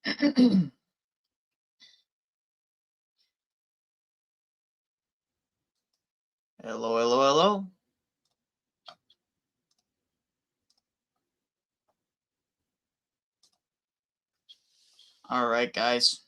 Hello, hello, hello. All right, guys.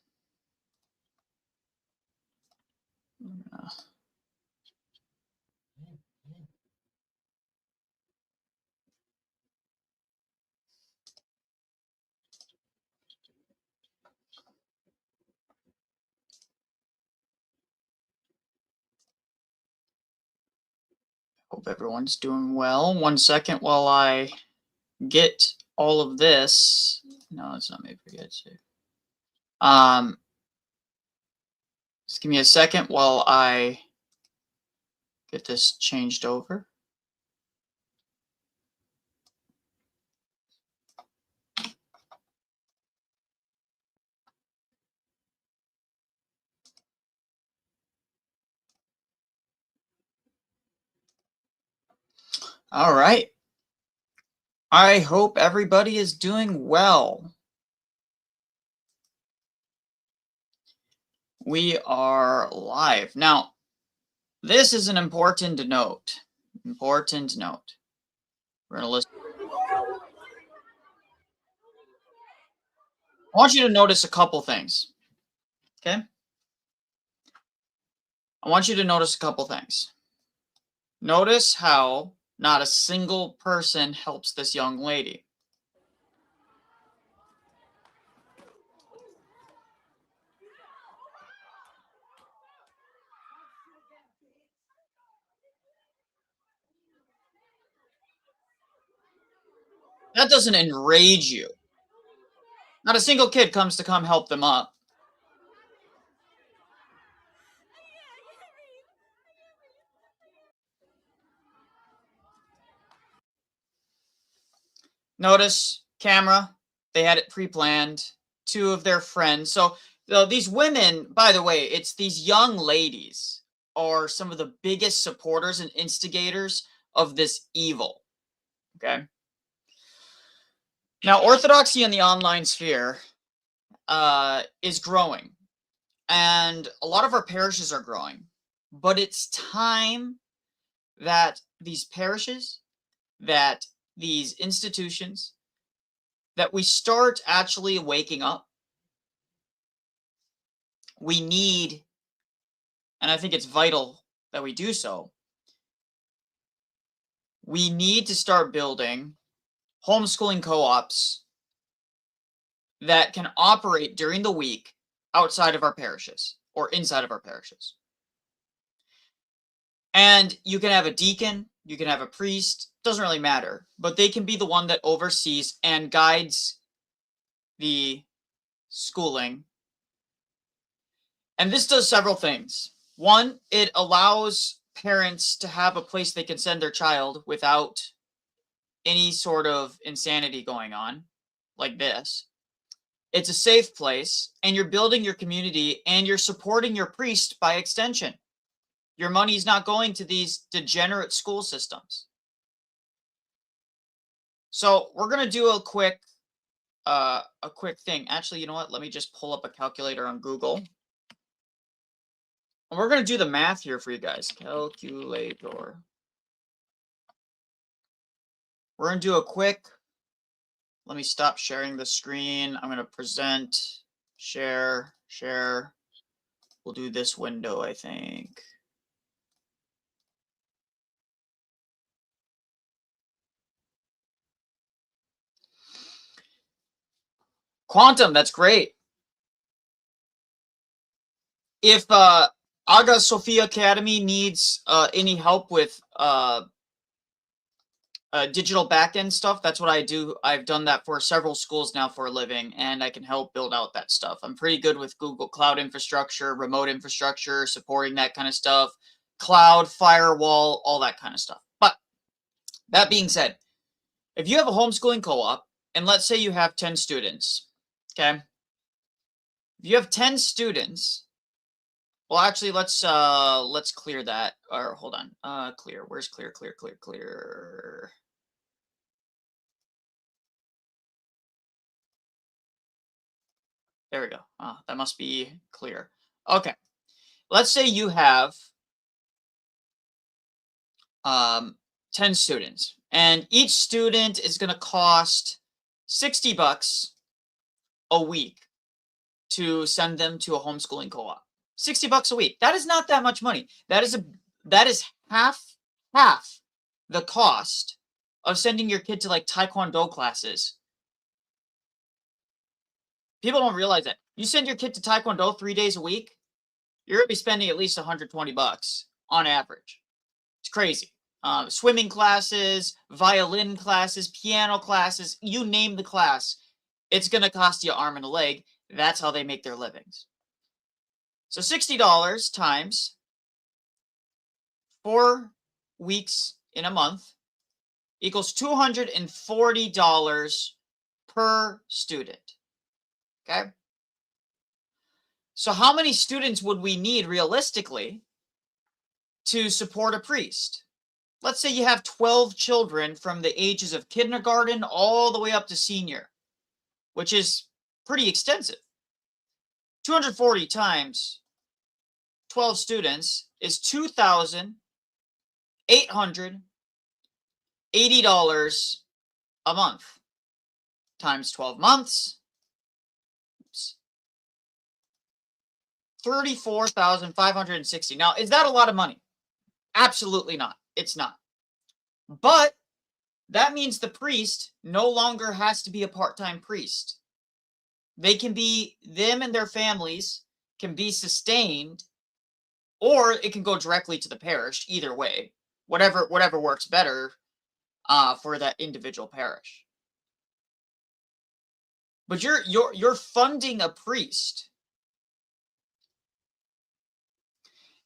Hope everyone's doing well. 1 second while I get all of this. No, it's not made for yet. Just give me a second while I get this changed over. All right. I hope everybody is doing well. We are live. Now, this is an important note. Important note. We're going to listen. I want you to notice a couple things. Okay? I want you to notice a couple things. Notice how not a single person helps this young lady. That doesn't enrage you. Not a single kid comes to come help them up. Notice camera, they had it pre-planned. Two of their friends. So these women, by the way, it's these young ladies are some of the biggest supporters and instigators of this evil. Okay. Now, orthodoxy in the online sphere is growing, and a lot of our parishes are growing. But it's time that these parishes, that these institutions, that we start actually waking up. We need, and I think it's vital that we do so, we need to start building homeschooling co-ops that can operate during the week outside of our parishes or inside of our parishes. And you can have a deacon, you can have a priest, doesn't really matter, but they can be the one that oversees and guides the schooling. And this does several things. One, it allows parents to have a place they can send their child without any sort of insanity going on, like this. It's a safe place, and you're building your community, and you're supporting your priest by extension. Your money's not going to these degenerate school systems. So we're gonna do a quick thing. Actually, you know what? Let me just pull up a calculator on Google. And we're gonna do the math here for you guys. Calculator. We're gonna do a quick. Let me stop sharing the screen. I'm gonna present, share. We'll do this window, I think. Quantum, that's great. If Aga Sophia Academy needs any help with digital backend stuff, that's what I do. I've done that for several schools now for a living, and I can help build out that stuff. I'm pretty good with Google Cloud infrastructure, remote infrastructure, supporting that kind of stuff, cloud, firewall, all that kind of stuff. But that being said, if you have a homeschooling co-op, and let's say you have 10 students, okay? If you have 10 students, well, actually, let's clear that. Or hold on, clear. Where's clear? There we go. That must be clear. Okay. Let's say you have um, 10 students, and each student is going to cost 60 bucks a week to send them to a homeschooling co-op. 60 bucks a week. That is not that much money. That is half the cost of sending your kid to like taekwondo classes. People don't realize that. You send your kid to taekwondo 3 days a week, you're going to be spending at least 120 bucks on average. It's crazy. Swimming classes, violin classes, piano classes, you name the class, it's going to cost you an arm and a leg. That's how they make their livings. So $60 times 4 weeks in a month equals $240 per student. Okay? So how many students would we need realistically to support a priest? Let's say you have 12 children from the ages of kindergarten all the way up to senior, which is pretty extensive. 240 times 12 students is $2,880 a month times 12 months. 34,560. Now, is that a lot of money? Absolutely not. It's not. But that means the priest no longer has to be a part-time priest. They can be, them and their families can be sustained, or it can go directly to the parish. Either way, whatever works better for that individual parish. But you're funding a priest.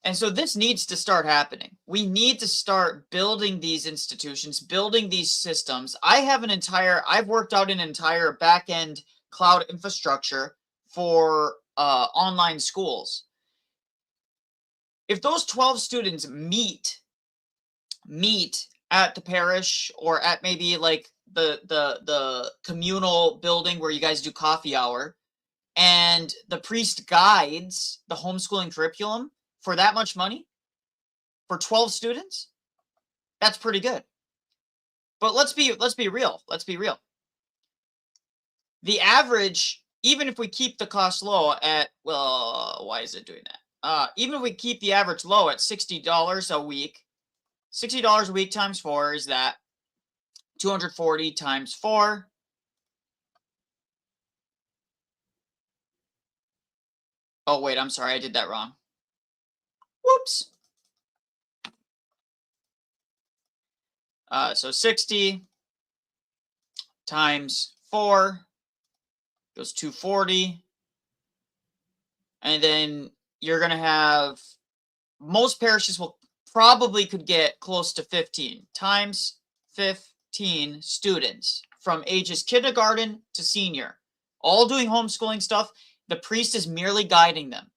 And so this needs to start happening. We need to start building these institutions, building these systems. I've worked out an entire back-end cloud infrastructure for online schools. If those 12 students meet at the parish or at maybe like the communal building where you guys do coffee hour, and the priest guides the homeschooling curriculum for that much money for 12 students, that's pretty good. But let's be real. Let's be real. The average, even if we keep the cost low at, well, why is it doing that? Even if we keep the average low at $60 a week, $60 a week times 4 is that 240 times 4. Oh, wait, I'm sorry. I did that wrong. Whoops. So 60 times 4 goes 240. And then you're going to have, most parishes will probably could get close to 15 times 15 students from ages kindergarten to senior, all doing homeschooling stuff. The priest is merely guiding them.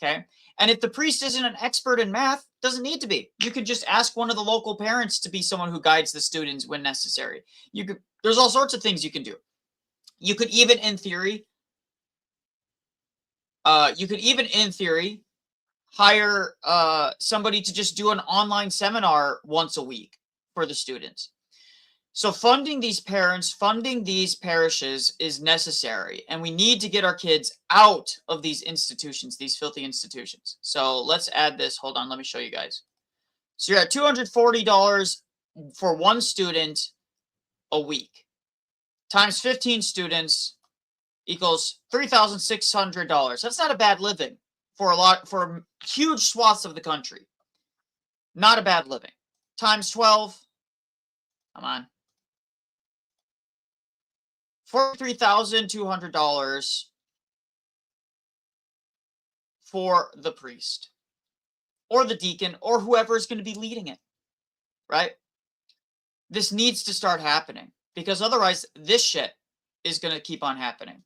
Okay. And if the priest isn't an expert in math, doesn't need to be. You could just ask one of the local parents to be someone who guides the students when necessary. There's all sorts of things you can do. You could even in theory hire somebody to just do an online seminar once a week for the students. So funding these parents, funding these parishes is necessary, and we need to get our kids out of these institutions, these filthy institutions. So let's add this. Hold on, let me show you guys. So you're at $240 for one student a week times 15 students equals $3,600. That's not a bad living for huge swaths of the country. Not a bad living. Times 12. Come on. $43,200 for the priest or the deacon or whoever is going to be leading it, right? This needs to start happening because otherwise this shit is going to keep on happening.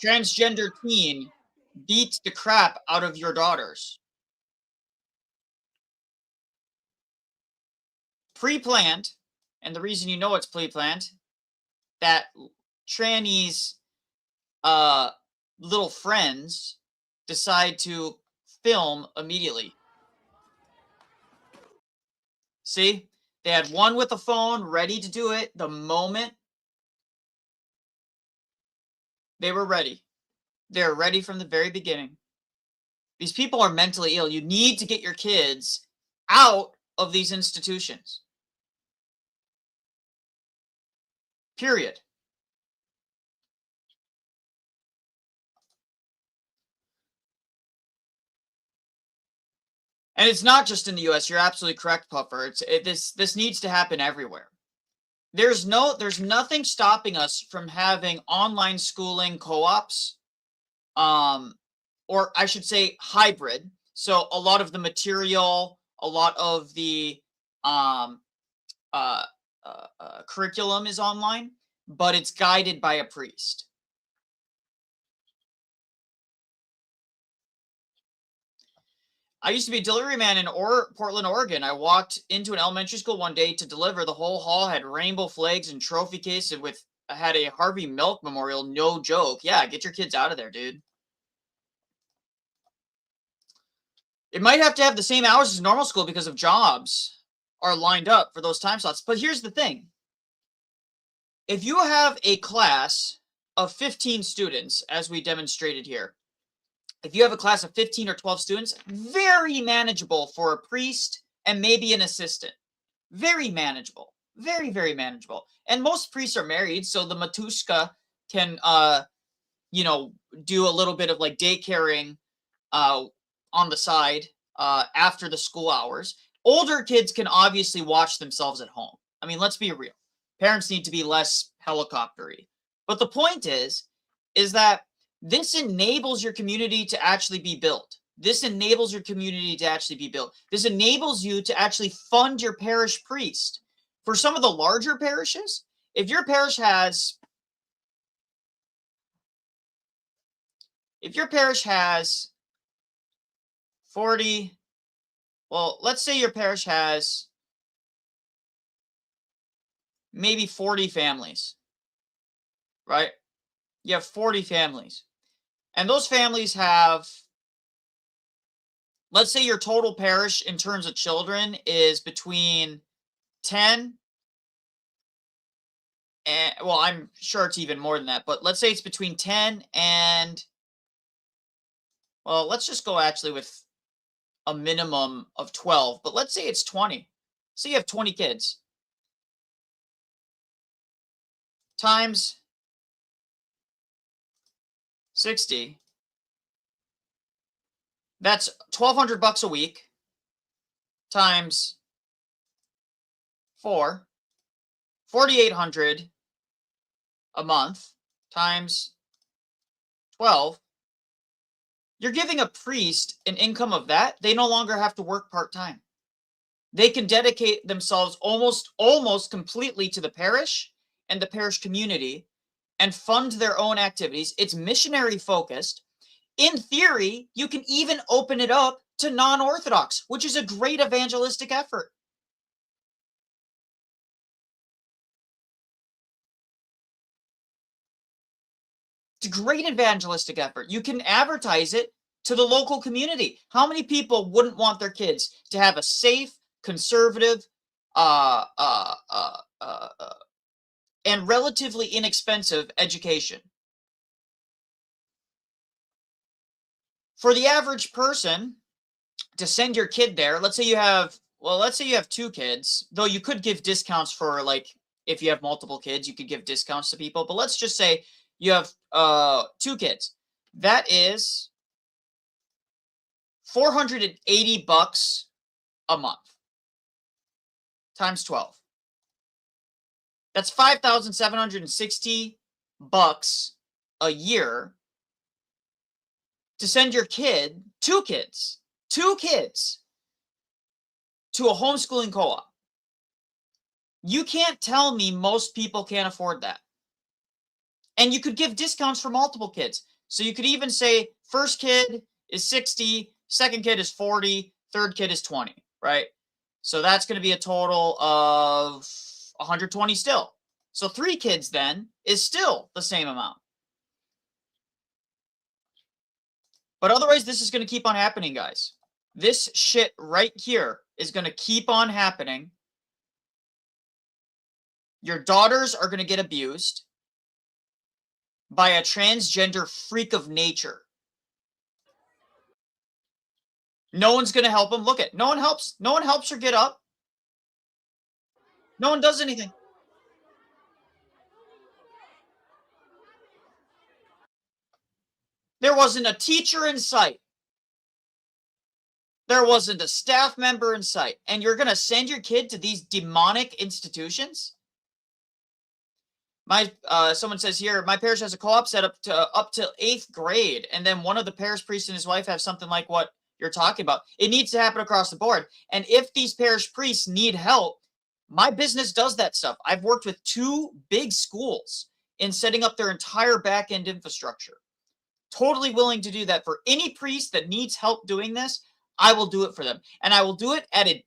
Transgender teen beats the crap out of your daughters. Pre-planned, And the reason you know it's pre-planned, that tranny's little friends decide to film immediately. See? They had one with a phone ready to do it the moment they were ready. They're ready from the very beginning. These people are mentally ill. You need to get your kids out of these institutions. Period. And it's not just in the US. You're absolutely correct, Puffer. This needs to happen everywhere. There's nothing stopping us from having online schooling co-ops, or I should say hybrid. So a lot of the material, a lot of the um, curriculum is online, but it's guided by a priest. I used to be a delivery man in Portland, Oregon. I walked into an elementary school one day to deliver. The whole hall had rainbow flags and trophy cases with had a Harvey Milk memorial. No joke. Yeah, get your kids out of there, dude. It might have to have the same hours as normal school because of jobs are lined up for those time slots. But here's the thing. If you have a class of 15 students, as we demonstrated here, if you have a class of 15 or 12 students, very manageable for a priest and maybe an assistant. Very manageable. Very, very manageable. And most priests are married, so the matushka can, do a little bit of like daycaring on the side after the school hours. Older kids can obviously watch themselves at home. I mean, let's be real. Parents need to be less helicoptery. But the point is that this enables your community to actually be built. This enables your community to actually be built. This enables you to actually fund your parish priest. For some of the larger parishes, if your parish has 40, well, let's say your parish has maybe 40 families, right? You have 40 families. And those families have, let's say your total parish in terms of children is between 10 and, well, I'm sure it's even more than that, but let's say it's between 10 and, well, let's just go actually with a minimum of 12, but let's say it's 20. So you have 20 kids times 60. That's $1,200 a week times 4, 4,800 a month times 12. You're giving a priest an income of that. They no longer have to work part-time. They can dedicate themselves almost completely to the parish and the parish community and fund their own activities. It's missionary focused. In theory, you can even open it up to non-Orthodox, which is a great evangelistic effort. It's a great evangelistic effort. You can advertise it to the local community. How many people wouldn't want their kids to have a safe, conservative, and relatively inexpensive education? For the average person to send your kid there, let's say you have 2 kids, though you could give discounts for, like, if you have multiple kids, you could give discounts to people, but let's just say you have 2 kids. That is $480 a month times 12. That's $5,760 a year to send your kid, 2 kids, to a homeschooling co-op. You can't tell me most people can't afford that. And you could give discounts for multiple kids. So you could even say first kid is 60, second kid is 40, third kid is 20, right? So that's going to be a total of 120 still. So 3 kids then is still the same amount. But otherwise, this is going to keep on happening, guys. This shit right here is going to keep on happening. Your daughters are going to get abused by a transgender freak of nature. No one's going to help them. Look at, no one helps. No one helps her get up. No one does anything. There wasn't a teacher in sight. There wasn't a staff member in sight. And you're going to send your kid to these demonic institutions? Someone says here, my parish has a co-op set up to 8th grade, and then one of the parish priests and his wife have something like what you're talking about. It needs to happen across the board. And if these parish priests need help, my business does that stuff. I've worked with 2 big schools in setting up their entire back-end infrastructure. Totally willing to do that for any priest that needs help doing this. I will do it for them, and I will do it at a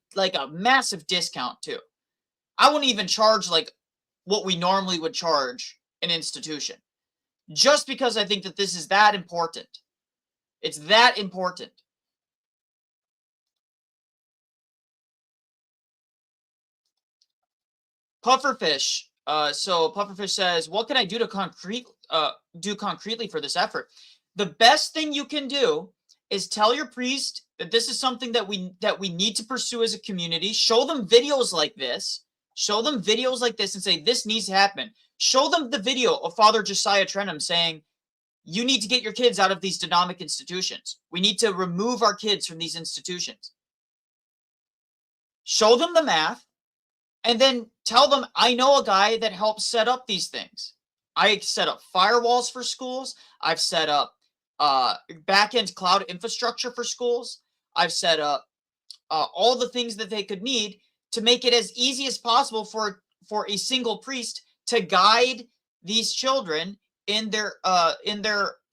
massive discount too. I wouldn't even charge like what we normally would charge an institution, just because I think that this is that important. It's that important. Pufferfish. So Pufferfish says, what can I do to do concretely for this effort? The best thing you can do is tell your priest that this is something that we need to pursue as a community. Show them videos like this. Show them videos like this and say, this needs to happen. Show them the video of Father Josiah Trenham saying, you need to get your kids out of these demonic institutions. We need to remove our kids from these institutions. Show them the math, and then tell them, I know a guy that helps set up these things. I set up firewalls for schools. I've set up back-end cloud infrastructure for schools. I've set up all the things that they could need to make it as easy as possible for a single priest to guide these children in their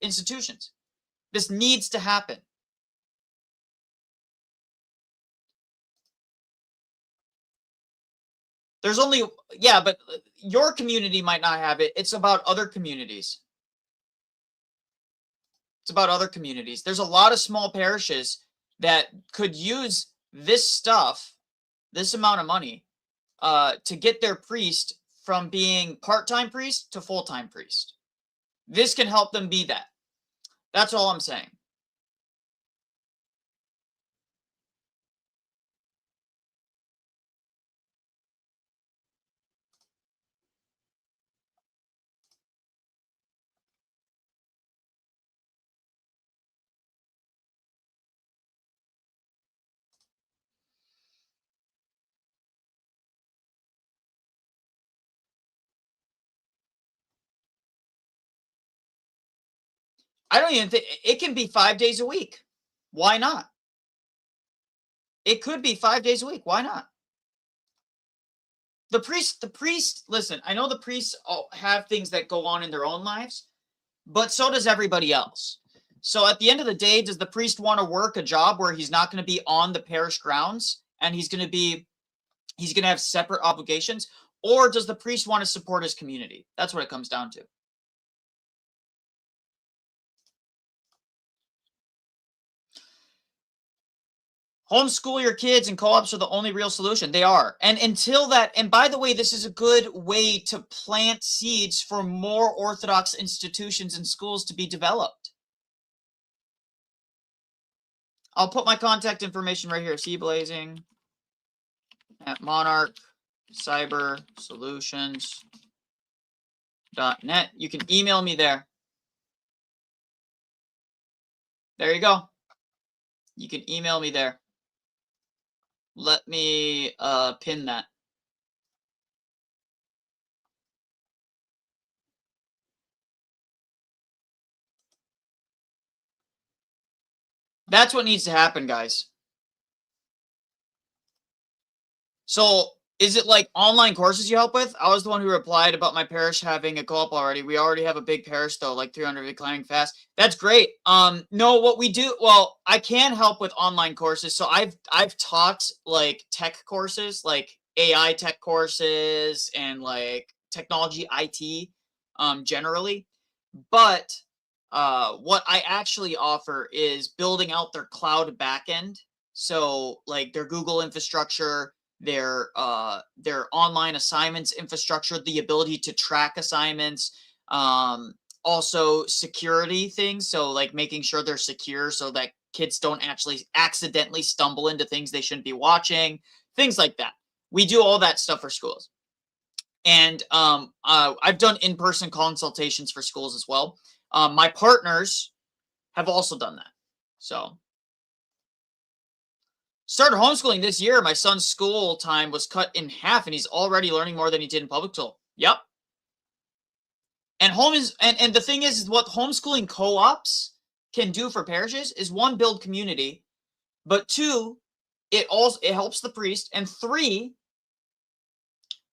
institutions. This needs to happen. There's only, yeah, but your community might not have it. It's about other communities. It's about other communities. There's a lot of small parishes that could use this stuff, this amount of money, to get their priest from being part-time priest to full-time priest. This can help them be that. That's all I'm saying. I don't even think it can be 5 days a week. Why not? It could be 5 days a week. Why not? The priest, listen, I know the priests all have things that go on in their own lives, but so does everybody else. So at the end of the day, does the priest want to work a job where he's not going to be on the parish grounds and he's going to have separate obligations? Or does the priest want to support his community? That's what it comes down to. Homeschool your kids, and co-ops are the only real solution. They are. And until that, and by the way, this is a good way to plant seeds for more Orthodox institutions and schools to be developed. I'll put my contact information right here. cblazing at monarchcybersolutions.net. You can email me there. There you go. You can email me there. Let me pin that. That's what needs to happen, guys. So is it like online courses you help with? I was the one who replied about my parish having a co-op already. We already have a big parish though, like 300 declining fast. That's great. No, what we do, I can help with online courses. So I've taught like tech courses, like AI tech courses and like technology IT generally. But what I actually offer is building out their cloud backend. So like their Google infrastructure, their online assignments infrastructure, the ability to track assignments, um, also security things. So like making sure they're secure so that kids don't actually accidentally stumble into things they shouldn't be watching, things like that. We do all that stuff for schools. And I've done in-person consultations for schools as well. My partners have also done that. So started homeschooling this year. My son's school time was cut in half, and he's already learning more than he did in public school. Yep. And home is and the thing is what homeschooling co-ops can do for parishes is one, build community, but two, it helps the priest, and three,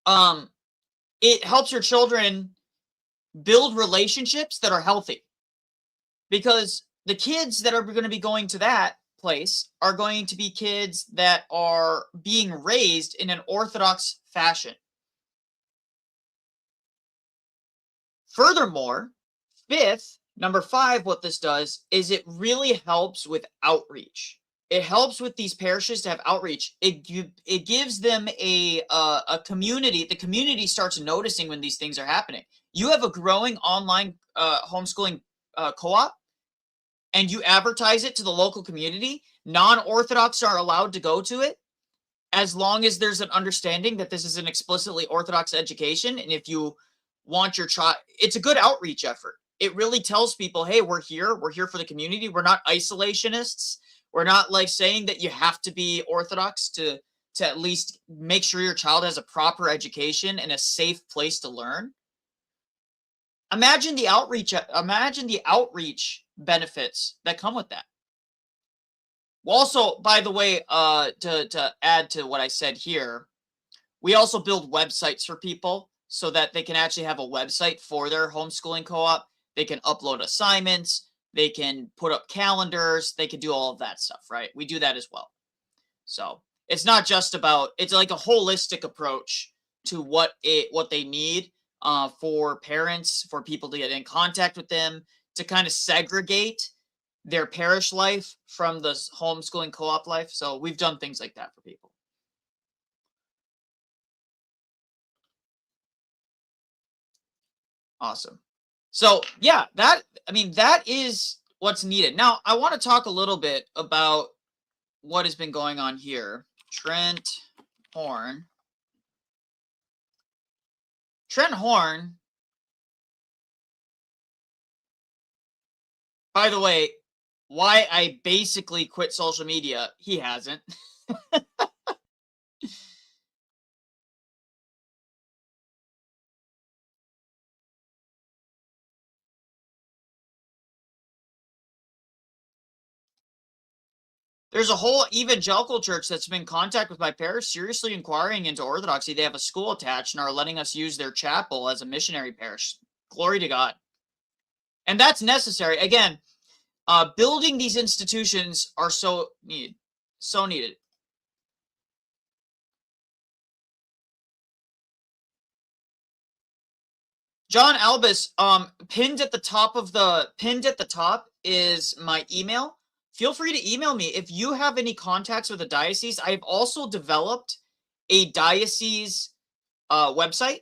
um, it helps your children build relationships that are healthy. Because the kids that are going to be going to that place are going to be kids that are being raised in an Orthodox fashion. Furthermore, number five, what this does is it really helps with outreach. It helps with these parishes to have outreach. It gives them a community. The community starts noticing when these things are happening. You have a growing online homeschooling co-op, and you advertise it to the local community. Non-Orthodox are allowed to go to it as long as there's an understanding that this is an explicitly Orthodox education. And if you want your child, it's a good outreach effort. It really tells people, hey, we're here. We're here for the community. We're not isolationists. We're not like saying that you have to be Orthodox to at least make sure your child has a proper education and a safe place to learn. Imagine the outreach benefits that come with that. Well, also, by the way, to add to what I said here, we also build websites for people so that they can actually have a website for their homeschooling co-op. They can upload assignments, they can put up calendars, they can do all of that stuff, right? We do that as well. So it's not just about, it's like a holistic approach to what they need for parents, for people to get in contact with them, to kind of segregate their parish life from the homeschooling co-op life. So we've done things like that for people. Awesome. So yeah, that is what's needed. Now I want to talk a little bit about what has been going on here. Trent Horn. Trent Horn, by the way, why I basically quit social media, he hasn't. There's a whole evangelical church that's been in contact with my parish, seriously inquiring into Orthodoxy. They have a school attached and are letting us use their chapel as a missionary parish. Glory to God. And that's necessary. Again, building these institutions are so needed. So needed. John Albus, pinned at the top is my email. Feel free to email me if you have any contacts with the diocese. I've also developed a diocese website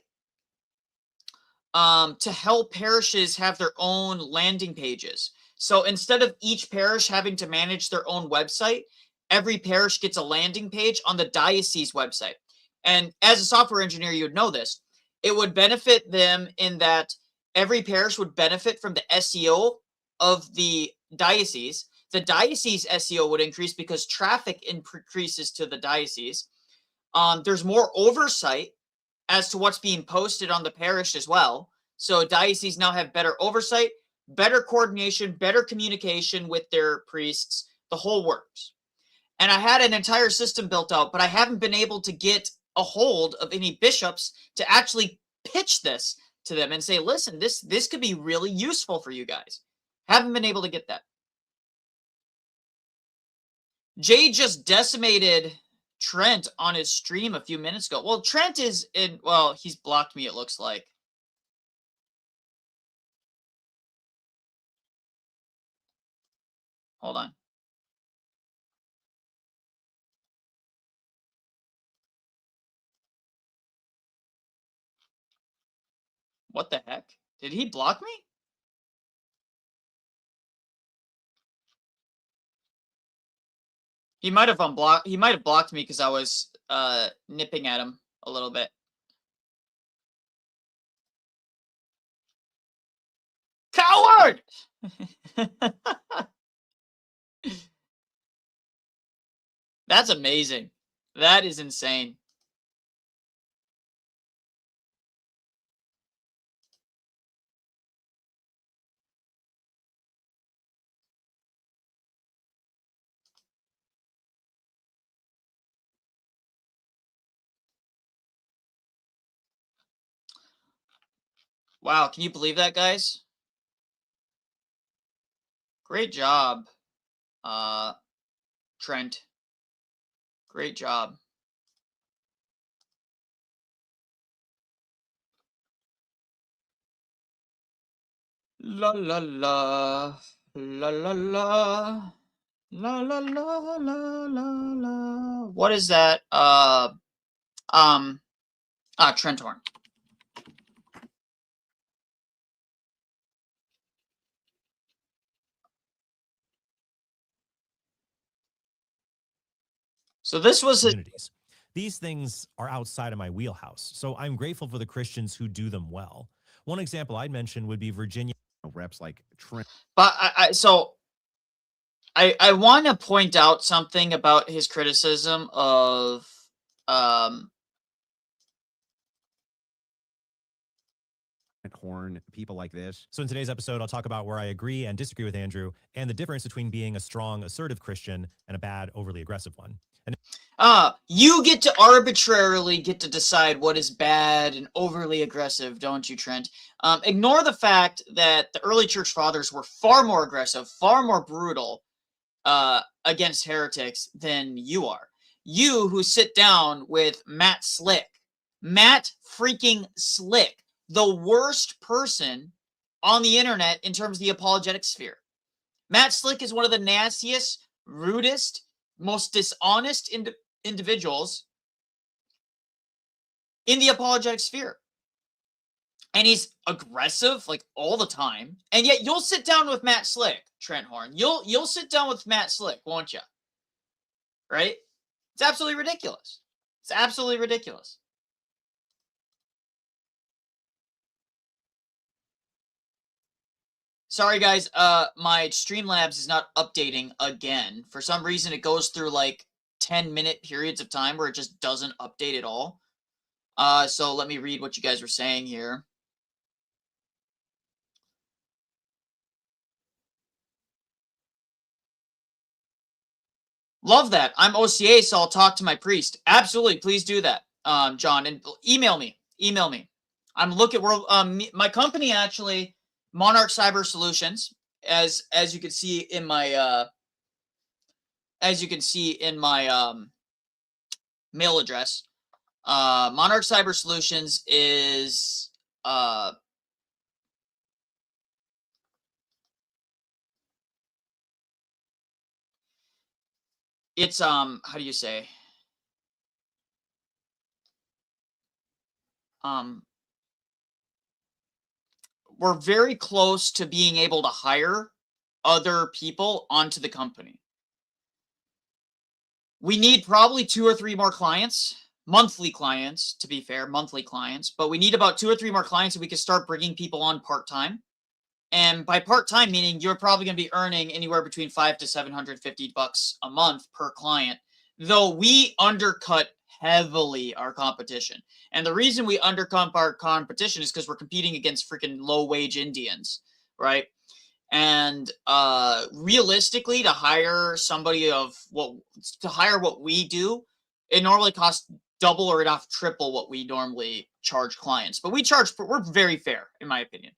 to help parishes have their own landing pages. So instead of each parish having to manage their own website, every parish gets a landing page on the diocese website. And as a software engineer, you would know this. It would benefit them in that every parish would benefit from the SEO of the diocese. The diocese SEO would increase because traffic increases to the diocese. There's more oversight as to what's being posted on the parish as well. So dioceses now have better oversight, better coordination, better communication with their priests, the whole works. And I had an entire system built out, but I haven't been able to get a hold of any bishops to actually pitch this to them and say, listen, this could be really useful for you guys. Haven't been able to get that. Jade just decimated Trent on his stream a few minutes ago. Well, Trent is in. Well, he's blocked me. It looks like. Hold on. What the heck? Did he block me? He might have unblocked. He might have blocked me because I was nipping at him a little bit. Coward! That's amazing. That is insane. Wow, can you believe that, guys? Great job, Trent. Great job. La la la. La la la. La la la la la la. What is that? Trent Horn. So this was communities. These things are outside of my wheelhouse, so I'm grateful for the Christians who do them well. One example I'd mention would be Virginia reps like Trent. But I want to point out something about his criticism of Horn, people like this. So in today's episode, I'll talk about where I agree and disagree with Andrew and the difference between being a strong, assertive Christian and a bad, overly aggressive one. And you get to arbitrarily get to decide what is bad and overly aggressive, don't you, Trent? Ignore the fact that the early church fathers were far more aggressive, far more brutal against heretics than you are. You who sit down with Matt Slick, Matt freaking Slick, the worst person on the internet in terms of the apologetic sphere. Matt Slick is one of the nastiest, rudest, most dishonest individuals in the apologetic sphere. And he's aggressive like all the time. And yet you'll sit down with Matt Slick, Trent Horn. You'll sit down with Matt Slick, won't you? Right? It's absolutely ridiculous. It's absolutely ridiculous. Sorry guys, my Streamlabs is not updating again. For some reason it goes through like 10-minute periods of time where it just doesn't update at all. So let me read what you guys were saying here. Love that. I'm OCA, so I'll talk to my priest. Absolutely, please do that, John, and email me. Email me. I'm looking. We're my company actually, Monarch Cyber Solutions, as you can see in my mail address. Monarch Cyber Solutions is it's how do you say we're very close to being able to hire other people onto the company. We need probably 2 or 3 more clients, monthly clients, to be fair, monthly clients, but we need about 2 or 3 more clients so we can start bringing people on part-time. And by part-time, meaning you're probably going to be earning anywhere between $500 to $750 a month per client, though we undercut heavily our competition. And the reason we undercut our competition is because we're competing against freaking low-wage Indians, right? And realistically, to hire somebody to hire what we do, it normally costs double or enough triple what we normally charge clients. But we're very fair, in my opinion.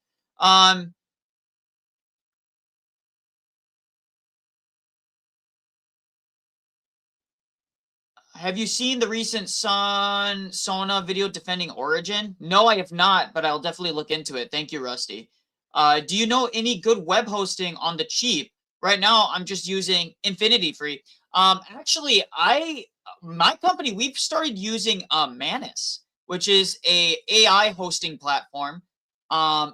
have you seen the recent Sona video defending Origin? No, I have not, but I'll definitely look into it. Thank you, Rusty. Do you know any good web hosting on the cheap? Right now, I'm just using Infinity Free. Actually, my company, we've started using Manus, which is a AI hosting platform.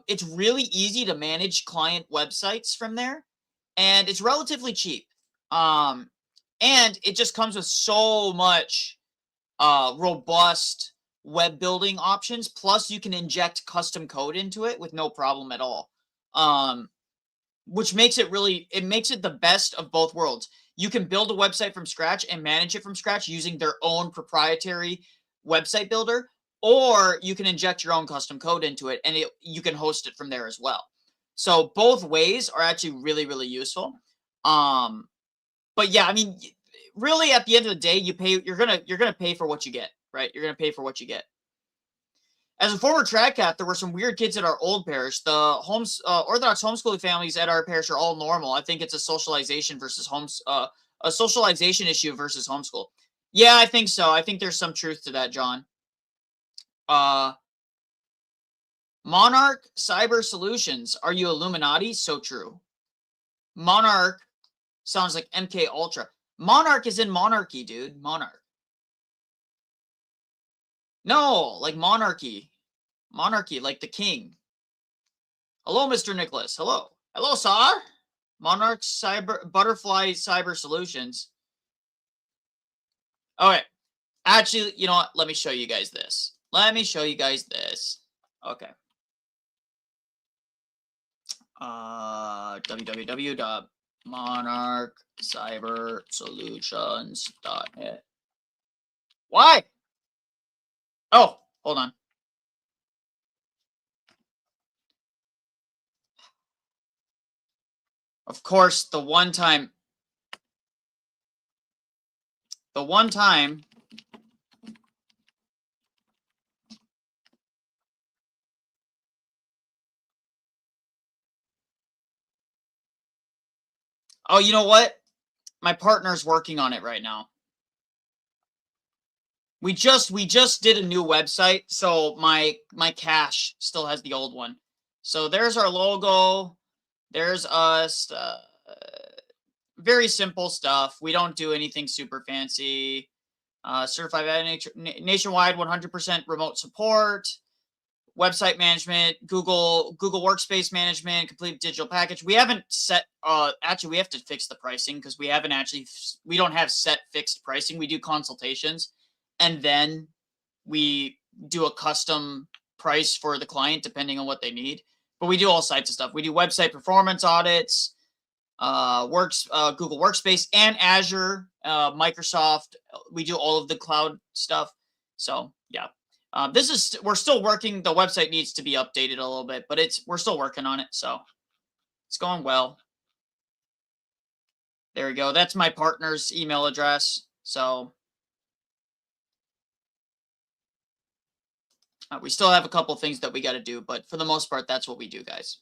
It's really easy to manage client websites from there, and it's relatively cheap. And it just comes with so much robust web building options. Plus, you can inject custom code into it with no problem at all. Which makes it the best of both worlds. You can build a website from scratch and manage it from scratch using their own proprietary website builder, or you can inject your own custom code into it and you can host it from there as well. So both ways are actually really, really useful. But yeah, I mean, really, at the end of the day, you're gonna pay for what you get, right? You're gonna pay for what you get. As a former track cat, there were some weird kids at our old parish. The Orthodox homeschooling families at our parish are all normal. I think it's a socialization a socialization issue versus homeschool. Yeah, I think so. I think there's some truth to that, John. Monarch Cyber Solutions. Are you Illuminati? So true. Monarch sounds like MK Ultra. Monarch is in monarchy, dude. Monarch. No, like monarchy. Monarchy, like the king. Hello, Mr. Nicholas. Hello. Hello, sir. Monarch Butterfly Cyber Solutions. Okay. Actually, you know what? Let me show you guys this. Okay. www.monarchcybersolutions.net. Why? Oh, hold on. Of course, the one time. Oh, you know what? My partner's working on it right now. We just did a new website, so my cache still has the old one. So there's our logo. There's us. Very simple stuff. We don't do anything super fancy. Certified nationwide 100% remote support. Website management, Google Workspace management, complete digital package. We haven't set. Actually, we have to fix the pricing because we don't have set fixed pricing. We do consultations, and then we do a custom price for the client depending on what they need. But we do all sides of stuff. We do website performance audits, Google Workspace and Azure, Microsoft. We do all of the cloud stuff. So yeah. We're still working. The website needs to be updated a little bit, but we're still working on it. So it's going well. There we go. That's my partner's email address. So we still have a couple things that we got to do, but for the most part, that's what we do, guys.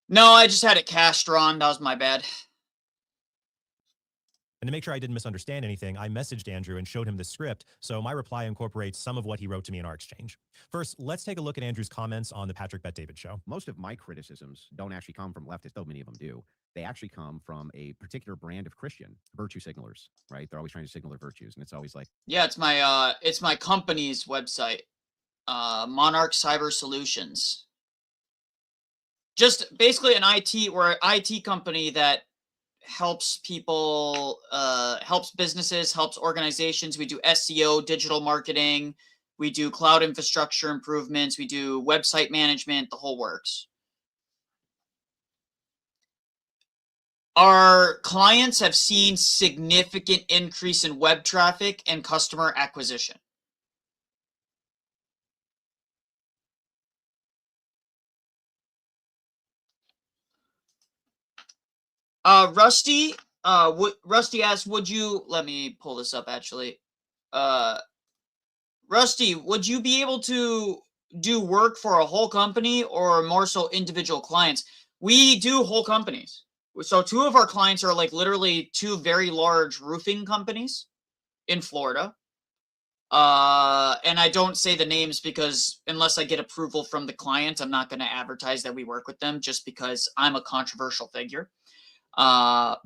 No, I just had it cached wrong. That was my bad. And to make sure I didn't misunderstand anything, I messaged Andrew and showed him the script, so my reply incorporates some of what he wrote to me in our exchange. First, let's take a look at Andrew's comments on the Patrick Bet David show. Most of my criticisms don't actually come from leftists, though many of them do. They actually come from a particular brand of Christian, virtue signalers, right? They're always trying to signal their virtues, and it's always like... Yeah, it's my company's website, Monarch Cyber Solutions. Just basically we're an IT company that helps people, helps businesses, helps organizations. We do SEO, digital marketing. We do cloud infrastructure improvements. We do website management, the whole works. Our clients have seen significant increase in web traffic and customer acquisition. Rusty asks, let me pull this up actually. Rusty, would you be able to do work for a whole company or more so individual clients? We do whole companies. So 2 of our clients are like literally 2 very large roofing companies in Florida. And I don't say the names because unless I get approval from the client, I'm not going to advertise that we work with them just because I'm a controversial figure. Yeah.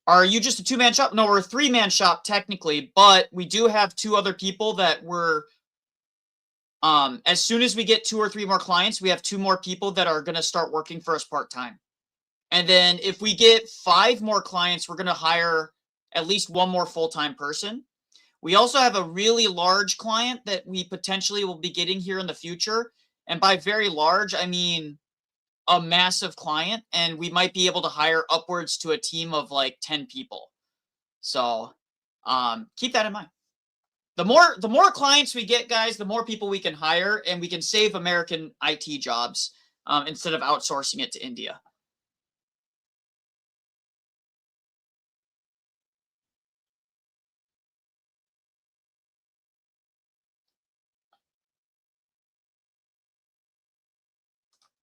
Are you just a 2-man shop? No, we're a 3-man shop technically, but we do have 2 other people that we're as soon as we get 2 or 3 more clients, we have 2 more people that are going to start working for us part-time. And then if we get 5 more clients, we're going to hire at least 1 more full-time person. We also have a really large client that we potentially will be getting here in the future. And by very large, I mean a massive client, and we might be able to hire upwards to a team of like 10 people. So keep that in mind. The more clients we get, guys, the more people we can hire, and we can save American IT jobs instead of outsourcing it to India.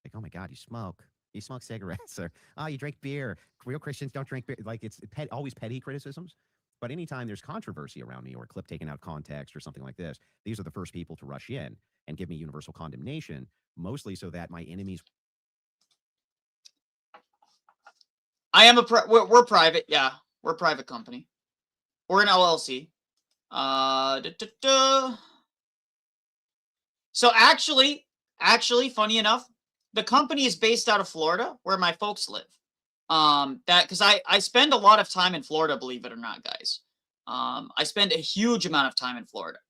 Like, oh my God, you smoke. You smoke cigarettes, or oh, you drink beer. Real Christians don't drink beer. Like, it's always petty criticisms. But anytime there's controversy around me or a clip taken out of context or something like this, these are the first people to rush in and give me universal condemnation, mostly so that my enemies. I am we're private. Yeah, we're a private company. We're an LLC. So actually, funny enough, the company is based out of Florida, where my folks live. Because I spend a lot of time in Florida, believe it or not, guys. I spend a huge amount of time in Florida.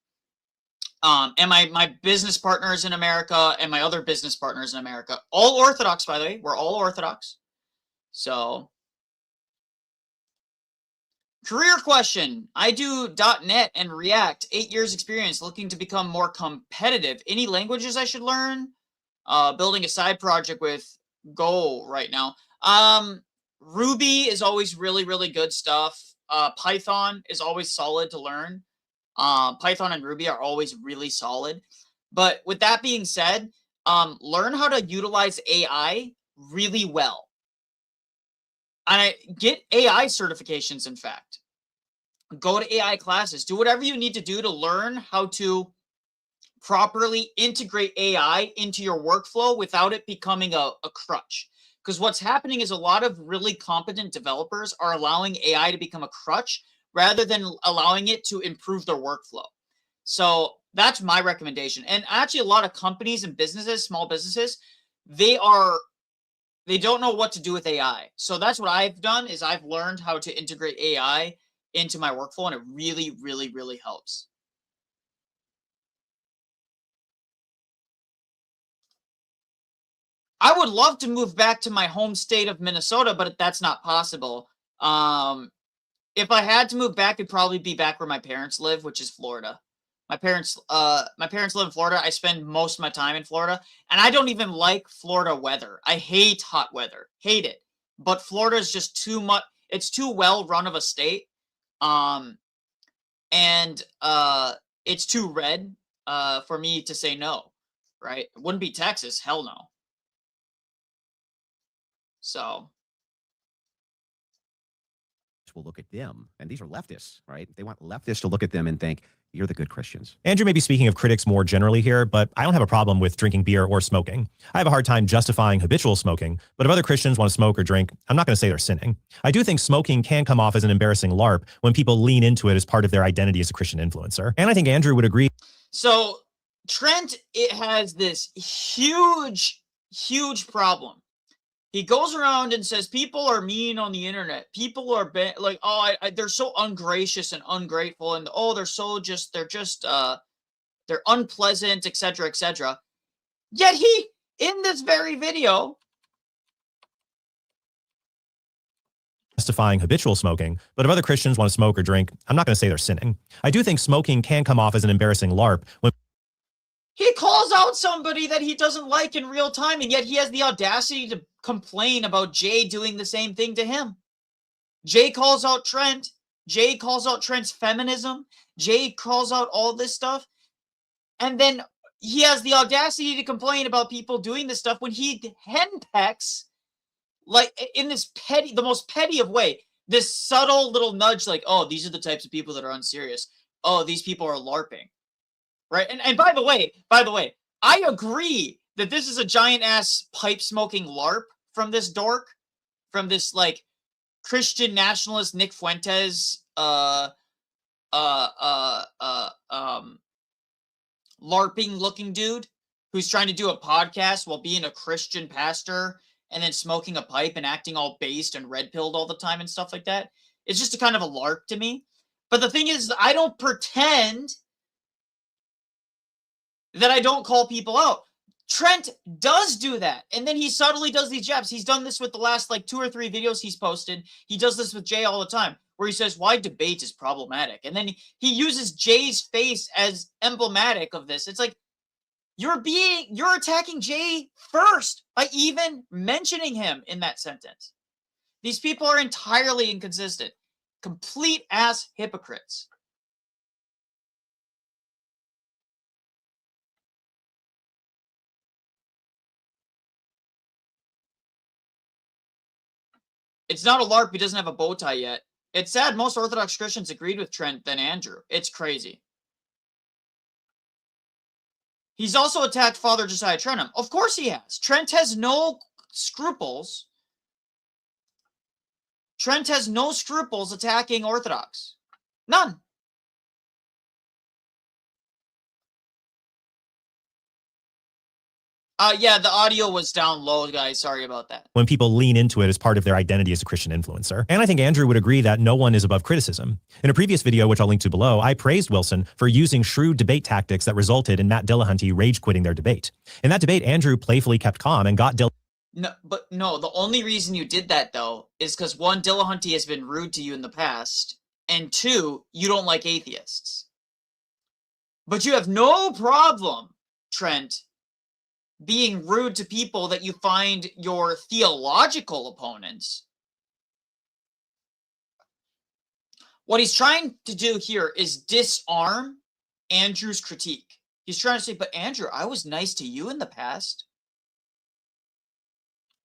And my business partners in America and my other business partners in America, all Orthodox, by the way. We're all Orthodox. So, career question. I do .NET and React, 8 years experience, looking to become more competitive. Any languages I should learn? Building a side project with Go right now. Ruby is always really, really good stuff. Python is always solid to learn. Python and Ruby are always really solid. But with that being said, learn how to utilize AI really well. And I get AI certifications, in fact. Go to AI classes. Do whatever you need to do to learn how to properly integrate AI into your workflow without it becoming a crutch. Because what's happening is a lot of really competent developers are allowing AI to become a crutch rather than allowing it to improve their workflow. So that's my recommendation. And actually, a lot of companies and businesses, small businesses, they don't know what to do with AI. So that's what I've done is I've learned how to integrate AI into my workflow, and it really, really, really helps. I would love to move back to my home state of Minnesota, but that's not possible. If I had to move back, it'd probably be back where my parents live, which is Florida. My parents live in Florida. I spend most of my time in Florida, and I don't even like Florida weather. I hate hot weather. Hate it. But Florida is just too much. It's too well run of a state. And it's too red for me to say no, right? It wouldn't be Texas. Hell no. So Will look at them, and these are leftists, right? They want leftists to look at them and think, you're the good Christians. Andrew may be speaking of critics more generally here, but I don't have a problem with drinking beer or smoking. I have a hard time justifying habitual smoking, but if other Christians want to smoke or drink, I'm not going to say they're sinning. I do think smoking can come off as an embarrassing LARP when people lean into it as part of their identity as a Christian influencer. And I think Andrew would agree. So Trent, it has this huge, huge problem. He goes around and says people are mean on the internet. People are like, oh, they're so ungracious and ungrateful, and oh, they're unpleasant, etc., etc. Yet he, in this very video, justifying habitual smoking, but if other Christians want to smoke or drink, I'm not going to say they're sinning. I do think smoking can come off as an embarrassing LARP when he calls out somebody that he doesn't like in real time, and yet he has the audacity to complain about Jay doing the same thing to him. Jay calls out Trent, Jay calls out trans feminism. Jay calls out all this stuff. And then he has the audacity to complain about people doing this stuff when he henpecks, like, in this the most petty of way, this subtle little nudge, like, oh, these are the types of people that are unserious. Oh, these people are LARPing, right? And by the way, I agree that this is a giant ass pipe smoking LARP from this dork, from this like Christian nationalist Nick Fuentes, LARPing looking dude who's trying to do a podcast while being a Christian pastor and then smoking a pipe and acting all based and red pilled all the time and stuff like that. It's just a kind of a LARP to me. But the thing is, I don't pretend that I don't call people out. Trent does do that. And then he subtly does these jabs. He's done this with the last like 2 or 3 videos he's posted. He does this with Jay all the time, where he says why debate is problematic. And then he uses Jay's face as emblematic of this. It's like, you're attacking Jay first by even mentioning him in that sentence. These people are entirely inconsistent. Complete ass hypocrites. It's not a LARP. He doesn't have a bow tie yet. It's sad most Orthodox Christians agreed with Trent than Andrew. It's crazy. He's also attacked Father Josiah Trenham. Of course he has. Trent has no scruples. Trent has no scruples attacking Orthodox. None. Yeah, the audio was down low, guys. Sorry about that. When people lean into it as part of their identity as a Christian influencer. And I think Andrew would agree that no one is above criticism. In a previous video, which I'll link to below, I praised Wilson for using shrewd debate tactics that resulted in Matt Dillahunty rage quitting their debate. In that debate, Andrew playfully kept calm and got No, the only reason you did that, though, is because 1, Dillahunty has been rude to you in the past, and 2, you don't like atheists. But you have no problem, Trent, being rude to people that you find your theological opponents. What he's trying to do here is disarm Andrew's critique. He's trying to say, but Andrew, I was nice to you in the past.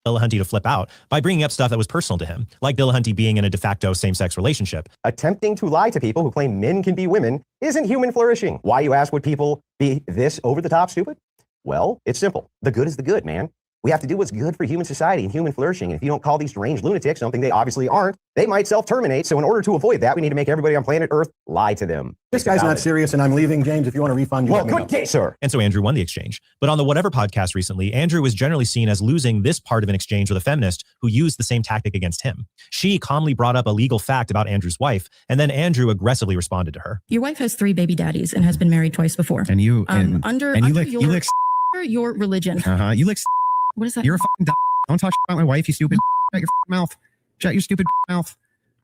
Dillahunty to flip out by bringing up stuff that was personal to him, like Dillahunty being in a de facto same-sex relationship. Attempting to lie to people who claim men can be women isn't human flourishing. Why, you ask, would people be this over-the-top stupid? Well, it's simple. The good is the good, man. We have to do what's good for human society and human flourishing. And if you don't call these deranged lunatics something they obviously aren't, they might self-terminate. So in order to avoid that, we need to make everybody on planet Earth lie to them. This guy's not serious and I'm leaving. James, if you want a refund, you Well, let me know. good day, sir. And so Andrew won the exchange. But on the Whatever podcast recently, Andrew was generally seen as losing this part of an exchange with a feminist who used the same tactic against him. She calmly brought up a legal fact about Andrew's wife, and then Andrew aggressively responded to her. Your wife has 3 baby daddies and has been married twice before. And you, under your religion. you lick. What is that? You're a fucking dumb. Don't talk about my wife, you stupid. Shut your mouth. Shut your stupid mouth.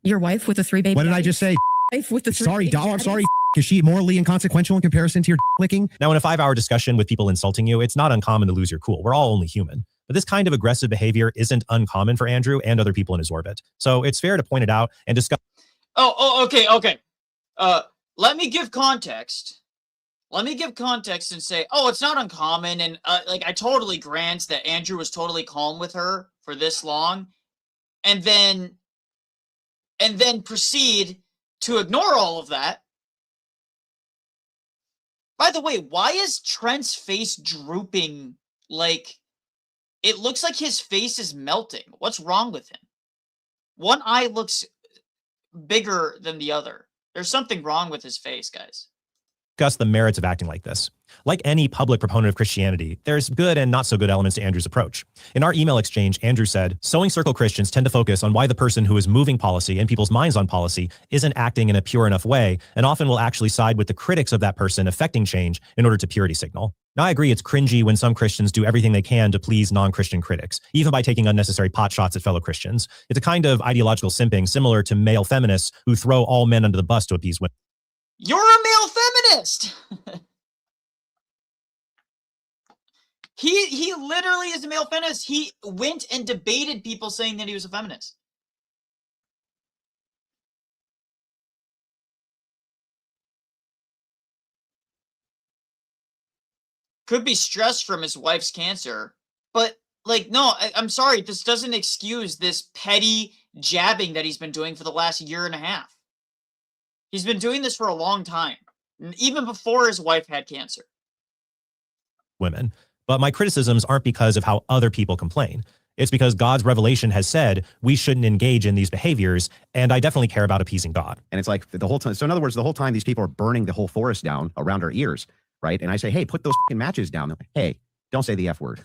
Your wife with the 3 baby What did daddies. I just say? Wife with the 3 Sorry, baby dog. I'm daddies. sorry. Is she morally inconsequential in comparison to your licking? Now, in a 5-hour discussion with people insulting you, it's not uncommon to lose your cool. We're all only human. But this kind of aggressive behavior isn't uncommon for Andrew and other people in his orbit. So it's fair to point it out and discuss. Okay. Let me give context. Let me give context and say, oh, it's not uncommon. And like, I totally grant that Andrew was totally calm with her for this long. And then proceed to ignore all of that. By the way, why is Trent's face drooping? Like, it looks like his face is melting. What's wrong with him? One eye looks bigger than the other. There's something wrong with his face, guys. Discuss the merits of acting like this. Like any public proponent of Christianity, there's good and not so good elements to Andrew's approach. In our email exchange, Andrew said, sewing circle Christians tend to focus on why the person who is moving policy and people's minds on policy isn't acting in a pure enough way, and often will actually side with the critics of that person affecting change in order to purity signal. Now, I agree it's cringy when some Christians do everything they can to please non-Christian critics, even by taking unnecessary pot shots at fellow Christians. It's a kind of ideological simping similar to male feminists who throw all men under the bus to appease women. You're a male feminist. He literally is a male feminist. He went and debated people saying that he was a feminist. Could be stressed from his wife's cancer, but like, no, I'm sorry. This doesn't excuse this petty jabbing that he's been doing for the last year and a half. He's been doing this for a long time, even before his wife had cancer. Women. But my criticisms aren't because of how other people complain. It's because God's revelation has said we shouldn't engage in these behaviors, and I definitely care about appeasing God. And it's like the whole time. So in other words, the whole time these people are burning the whole forest down around our ears, right? And I say, hey, put those matches down. Like, hey, don't say the F word.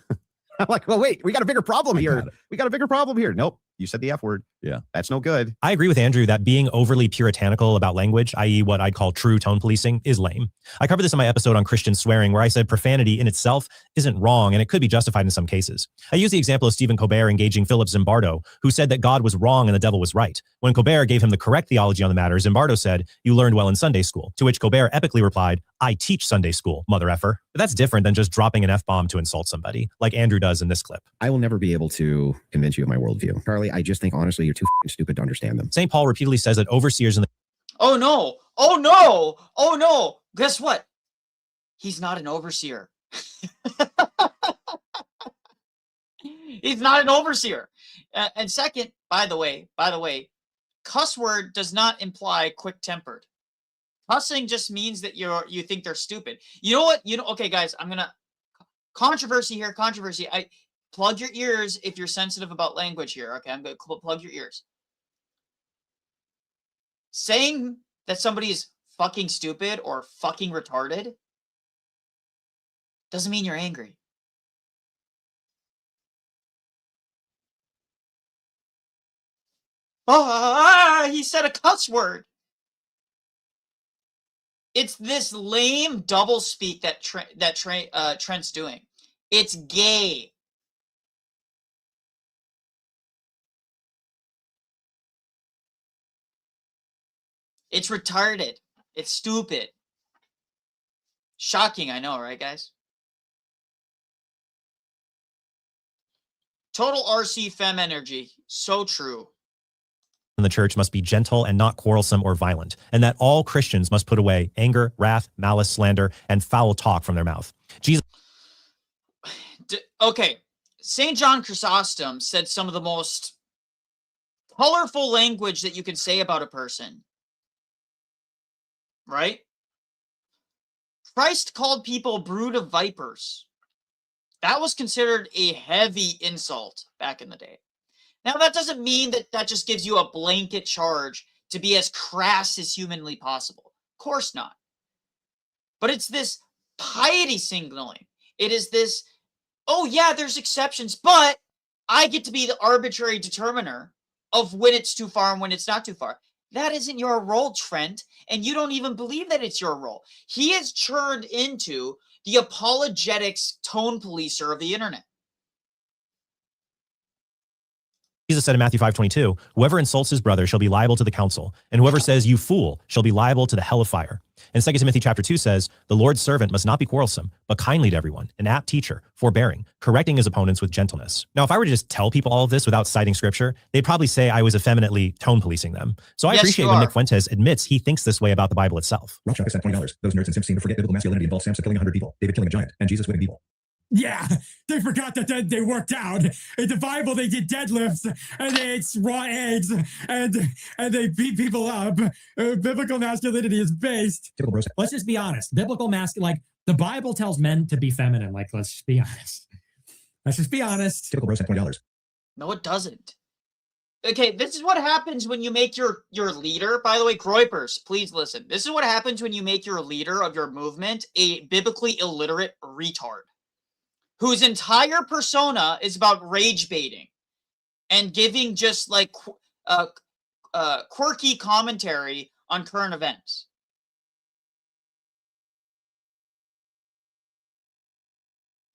I'm like, well, wait, we got a bigger problem here. We got a bigger problem here. Nope, you said the F word. Yeah, that's no good. I agree with Andrew that being overly puritanical about language, i.e. what I'd call true tone policing, is lame. I covered this in my episode on Christian swearing, where I said profanity in itself isn't wrong, and it could be justified in some cases. I use the example of Stephen Colbert engaging Philip Zimbardo, who said that God was wrong and the devil was right. When Colbert gave him the correct theology on the matter, Zimbardo said, "You learned well in Sunday school," to which Colbert epically replied, "I teach Sunday school, mother effer." But that's different than just dropping an F-bomb to insult somebody, like Andrew does in this clip. I will never be able to convince you of my worldview. Charlie, I just think, honestly, you're too stupid to understand them. St. Paul repeatedly says that overseers in the Oh no! Oh no! Oh no! Guess what? He's not an overseer. He's not an overseer. And second, by the way, cuss word does not imply quick-tempered. Cussing just means that you think they're stupid. You know what? Okay, guys, I'm gonna controversy here. Controversy. I plug your ears if you're sensitive about language here. Okay, I'm gonna plug your ears. Saying that somebody is fucking stupid or fucking retarded doesn't mean you're angry. He said a cuss word. It's this lame doublespeak that Trent's doing. It's gay. It's retarded. It's stupid. Shocking, I know, right, guys? Total RC fem energy. So true. in the church must be gentle and not quarrelsome or violent, and that all Christians must put away anger, wrath, malice, slander, and foul talk from their mouth. Jesus. Okay, St. John Chrysostom said some of the most colorful language that you can say about a person. Right? Christ called people brood of vipers. That was considered a heavy insult back in the day. Now, that doesn't mean that that just gives you a blanket charge to be as crass as humanly possible. Of course not. But it's this piety signaling. It is this, oh yeah, there's exceptions, but I get to be the arbitrary determiner of when it's too far and when it's not too far. That isn't your role, Trent, and you don't even believe that it's your role. He has turned into the apologetics tone policer of the internet. Jesus said in Matthew 5:22, whoever insults his brother shall be liable to the council, and whoever says, you fool, shall be liable to the hell of fire. And 2 Timothy chapter 2 says, the Lord's servant must not be quarrelsome, but kindly to everyone, an apt teacher, forbearing, correcting his opponents with gentleness. Now, if I were to just tell people all of this without citing scripture, they'd probably say I was effeminately tone policing them. So I appreciate when Nick Fuentes admits he thinks this way about the Bible itself. Rob Chuck sent $20. Those nerds and simps seem to forget biblical masculinity involves Samson killing 100 people, David killing a giant, and Jesus winning evil. Yeah, they forgot that they worked out. In the Bible, they did deadlifts and they ate raw eggs and they beat people up. Biblical masculinity is based. Let's just be honest. Biblical masculinity, like the Bible tells men to be feminine. Like, let's just be honest. Let's just be honest. Typical bro sent $20. No, it doesn't. Okay, this is what happens when you make your leader, by the way, Groypers, please listen. This is what happens when you make your leader of your movement a biblically illiterate retard, whose entire persona is about rage baiting and giving just like quirky commentary on current events.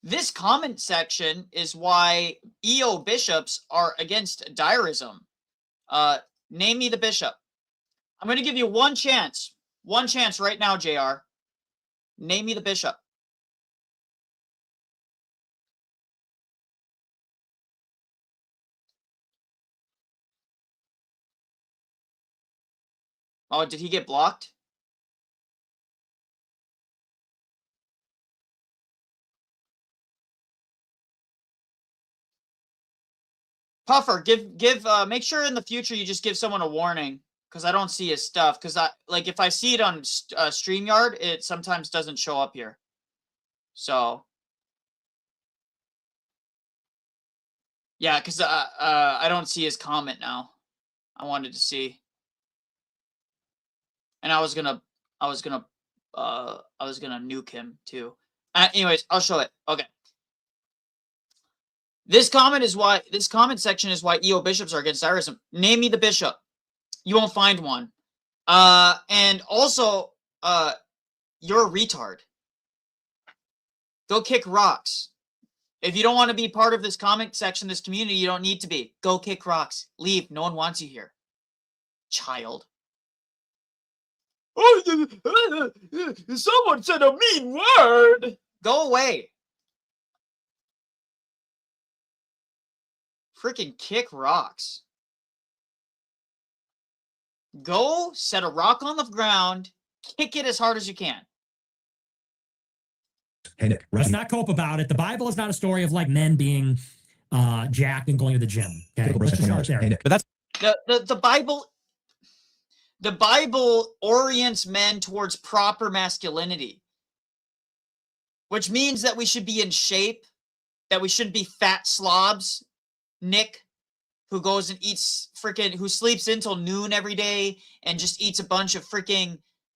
This comment section is why EO bishops are against dierism. Name me the bishop. I'm going to give you one chance right now, JR. Name me the bishop. Oh, did he get blocked? Puffer, make sure in the future you just give someone a warning, because I don't see his stuff. Because if I see it on StreamYard, it sometimes doesn't show up here. So yeah, because I don't see his comment now. I wanted to see, and I was gonna nuke him too. Anyways, I'll show it. Okay. This comment section is why EO bishops are against Irism. Name me the bishop. You won't find one. And also, you're a retard. Go kick rocks. If you don't want to be part of this comment section, this community, you don't need to be. Go kick rocks. Leave. No one wants you here. Child. Someone said a mean word. Go away. Freaking kick rocks. Go set a rock on the ground, kick it as hard as you can. Hey, Nick. Let's not cope about it. The Bible is not a story of like men being jacked and going to the gym. Okay, let's just start there. Hey, Nick. But that's The Bible. The Bible orients men towards proper masculinity, which means that we should be in shape, that we shouldn't be fat slobs. Nick, who goes and eats who sleeps until noon every day and just eats a bunch of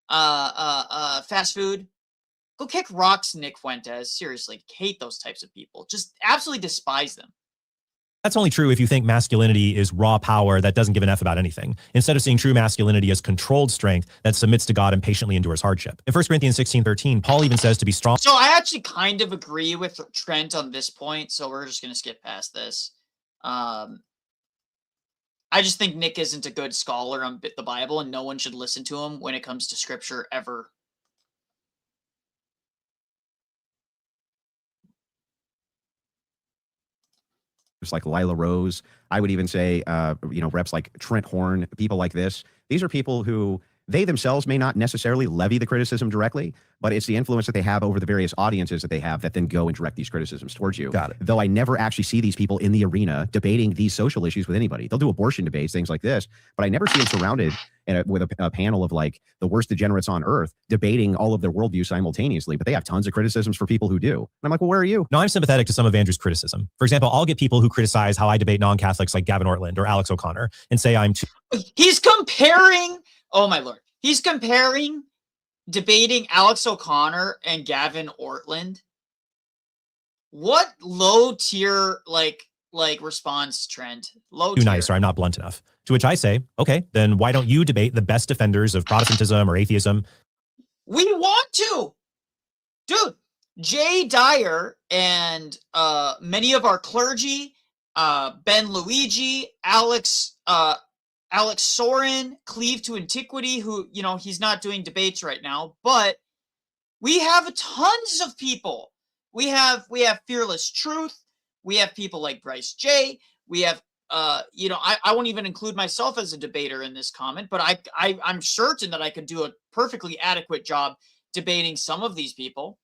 fast food. Go kick rocks, Nick Fuentes. Seriously, hate those types of people. Just absolutely despise them. That's only true if you think masculinity is raw power that doesn't give an F about anything, instead of seeing true masculinity as controlled strength that submits to God and patiently endures hardship. In 1 Corinthians 16:13, Paul even says to be strong. So I actually kind of agree with Trent on this point, so we're just going to skip past this. I just think Nick isn't a good scholar on the Bible, and no one should listen to him when it comes to scripture ever. Just like Lila Rose, I would even say, reps like Trent Horn, people like this. These are people who they themselves may not necessarily levy the criticism directly, but it's the influence that they have over the various audiences that they have that then go and direct these criticisms towards you. Got it. Though I never actually see these people in the arena debating these social issues with anybody. They'll do abortion debates, things like this, but I never see them surrounded with a panel of like the worst degenerates on earth debating all of their worldviews simultaneously. But they have tons of criticisms for people who do. And I'm like, well, where are you? No, I'm sympathetic to some of Andrew's criticism. For example, I'll get people who criticize how I debate non-Catholics like Gavin Ortland or Alex O'Connor and say I'm too. He's comparing. Oh my Lord. He's comparing debating Alex O'Connor and Gavin Ortland. What low tier response, Trent? Low too tier. nice or I'm not blunt enough. To which I say, okay, then why don't you debate the best defenders of Protestantism or atheism? We want to. Dude, Jay Dyer and many of our clergy, Ben Luigi, Alex Soren, Cleave to Antiquity, who, he's not doing debates right now, but we have tons of people. We have Fearless Truth. We have people like Bryce J. We have, I won't even include myself as a debater in this comment, but I'm certain that I could do a perfectly adequate job debating some of these people.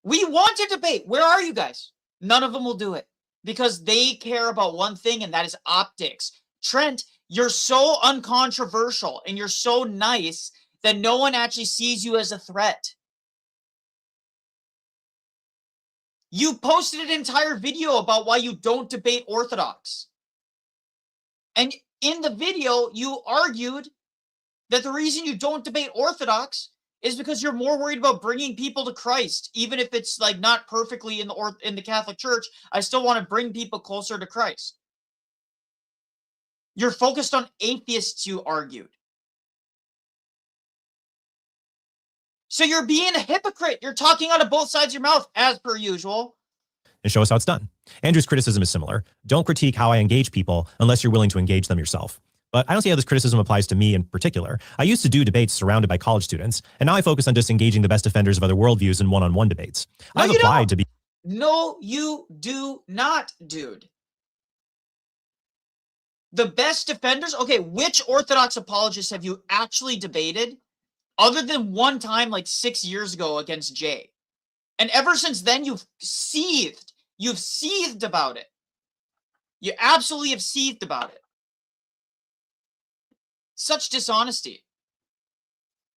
We want to debate. Where are you guys? None of them will do it because they care about one thing, and that is optics. Trent, you're so uncontroversial and you're so nice that no one actually sees you as a threat. You posted an entire video about why you don't debate Orthodox. And in the video, you argued that the reason you don't debate Orthodox is because you're more worried about bringing people to Christ. Even if it's like not perfectly in the Catholic Church, I still want to bring people closer to Christ. You're focused on atheists, you argued. So you're being a hypocrite. You're talking out of both sides of your mouth, as per usual. And show us how it's done. Andrew's criticism is similar. Don't critique how I engage people unless you're willing to engage them yourself. But I don't see how this criticism applies to me in particular. I used to do debates surrounded by college students, and now I focus on disengaging the best defenders of other worldviews in one-on-one debates. No, I've applied to be... No, you do not, dude. The best defenders? Okay, which Orthodox apologists have you actually debated? Other than one time like 6 years ago against Jay. And ever since then, you've seethed. You've seethed about it. You absolutely have seethed about it. Such dishonesty.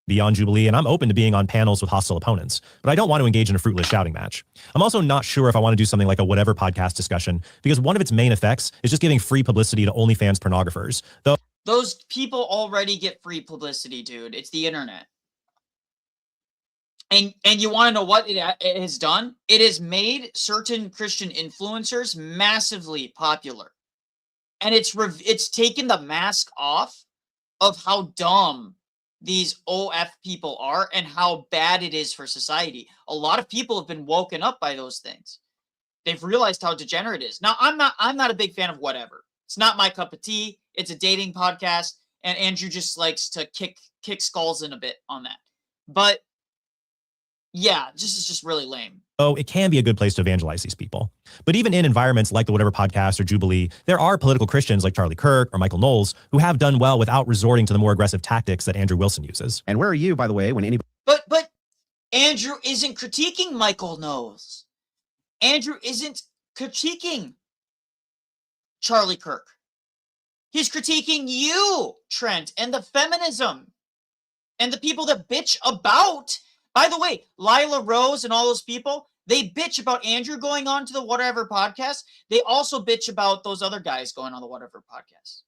Beyond Jubilee, and I'm open to being on panels with hostile opponents, but I don't want to engage in a fruitless shouting match. I'm also not sure if I want to do something like a whatever podcast discussion, because one of its main effects is just giving free publicity to OnlyFans pornographers. Though those people already get free publicity, dude. It's the internet. And you want to know what it has done? It has made certain Christian influencers massively popular. And it's taken the mask off of how dumb these OF people are and how bad it is for society. A lot of people have been woken up by those things. They've realized how degenerate it is. Now, I'm not a big fan of whatever. It's not my cup of tea. It's a dating podcast, and Andrew just likes to kick skulls in a bit on that. But yeah, this is just really lame. Oh, it can be a good place to evangelize these people. But even in environments like the Whatever Podcast or Jubilee, there are political Christians like Charlie Kirk or Michael Knowles who have done well without resorting to the more aggressive tactics that Andrew Wilson uses. And where are you, by the way, when anybody... But Andrew isn't critiquing Michael Knowles. Andrew isn't critiquing Charlie Kirk. He's critiquing you, Trent, and the feminism and the people that bitch about. By the way, Lila Rose and all those people, they bitch about Andrew going on to the Whatever Podcast. They also bitch about those other guys going on the Whatever Podcast.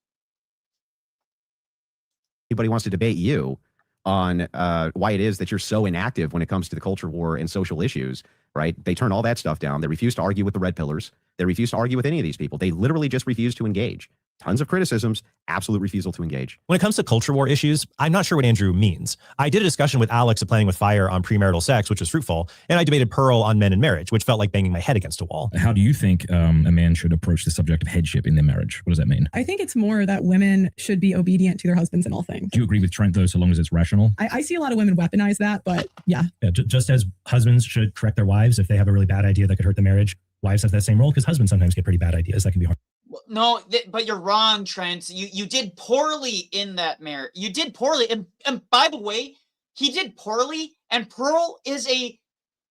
Anybody wants to debate you on why it is that you're so inactive when it comes to the culture war and social issues, right? They turn all that stuff down. They refuse to argue with the red pillars. They refuse to argue with any of these people. They literally just refuse to engage. Tons of criticisms, absolute refusal to engage. When it comes to culture war issues, I'm not sure what Andrew means. I did a discussion with Alex of Playing with Fire on premarital sex, which was fruitful, and I debated Pearl on men and marriage, which felt like banging my head against a wall. How do you think a man should approach the subject of headship in their marriage? What does that mean? I think it's more that women should be obedient to their husbands in all things. Do you agree with Trent, though, so long as it's rational? I see a lot of women weaponize that, but yeah. Just as husbands should correct their wives if they have a really bad idea that could hurt the marriage, wives have that same role because husbands sometimes get pretty bad ideas that can be hard. No, but you're wrong, Trent. You did poorly in that marriage. You did poorly. And by the way, he did poorly, and Pearl is a